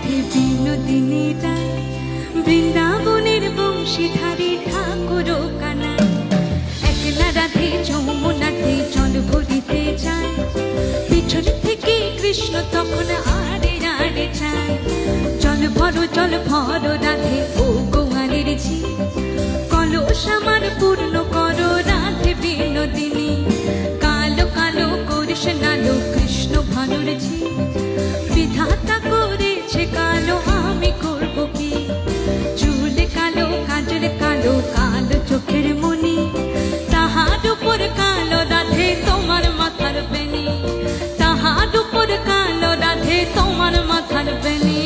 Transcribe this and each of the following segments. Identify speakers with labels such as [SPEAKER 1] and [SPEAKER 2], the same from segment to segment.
[SPEAKER 1] রাধে বিনোদিনী রায়, বৃন্দাবনের বংশীধারী ঠাকুর কানাই। একলা রাধে যমুনাতে জল ভরিতে যায়, পিছন থেকে কৃষ্ণ তখন আড়ে আড়ে যায়। জল ভরো রাধে ও গোয়ালের ঝি, কলস আমার পূর্ণ করো রাধে বিনোদিনী। কালো কালো করিস নালো কৃষ্ণ ভানুর ঝি, বিধাতা করেছে কালো আমি করব কি। চুল কালো কাজল কালো কালো চোখের মনি, তাহার উপর কালো রাধে তোমার মাথার বেনি। তাহার উপর কালো রাধে তোমার মাথার বেনি।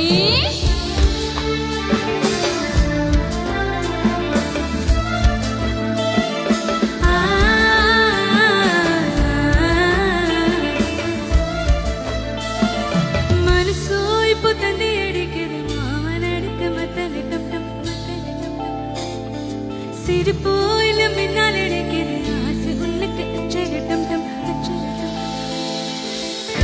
[SPEAKER 1] सिर पोइल मिना लड़के आस उनके अचर टम टम अचर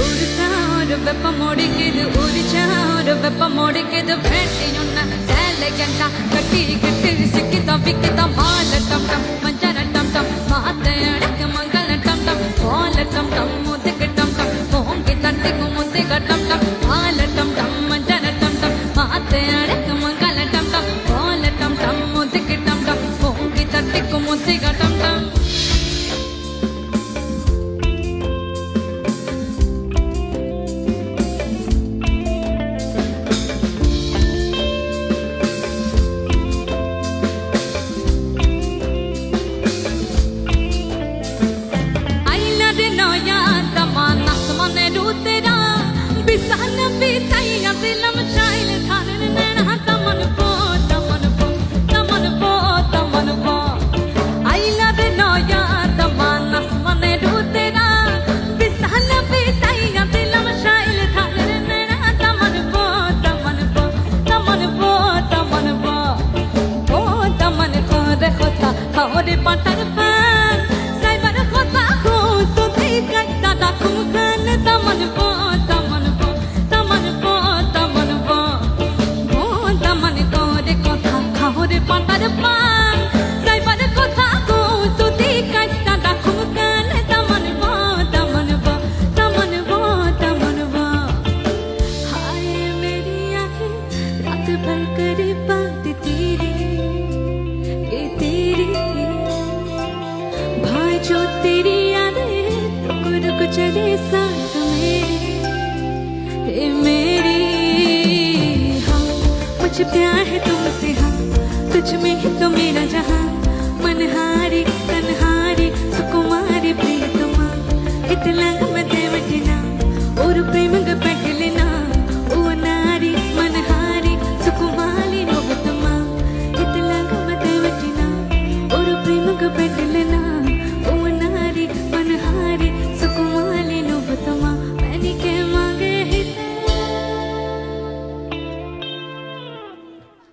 [SPEAKER 1] उड़सार वेप मोड़ी के उड़चार वेप मोड़ी के बैठे उन्ना सैले गंटा कटी कटी सिक्की तो बिक्की तो माल टम टम मंजर टम टम माते अड़क मंगल टम टम बोल टम टम मुद्दे के टम टम मोम के तट्टे को मुद्दे का टम टम माल टम टम मंजर टम टम माते अड़क मंगल टम टम बोल टम टम मुद्दे के टम टम तट्टे को मुद्दे का टम टम। आईला रे नया तमन्ना समने रूतेरा, बिसान बिसाइया दिलम चाइल थाने नैना तमन पो तमन पो तमन पो तमन पो। आईला रे नया तमन्ना समने रूतेरा, बिसान बिसाइया दिलम चाइल थाने नैना तमन पो तमन पो तमन पो तमन पो। ओ तमन को रे खोता खाओरे पाटर पान, साइबर खोता हो तो देखता डाकुम खान। तमन पो तमन पो तमन पो तमन पो। ओ तमन को रे खोता खाओरे पाटर पान, साइबर खोता हो तो देखता डाकुम खान। तमन पो तमन पो तमन पो तमन पो। हाय मेरी आँखें रात भर करे बात तेरी, ये तेरी भाई जो तेरी यादें रुक रुक चले सांस मेरी। हे मेरी हाँ मुझे प्यार है तुमसे, हाँ तुझ में ही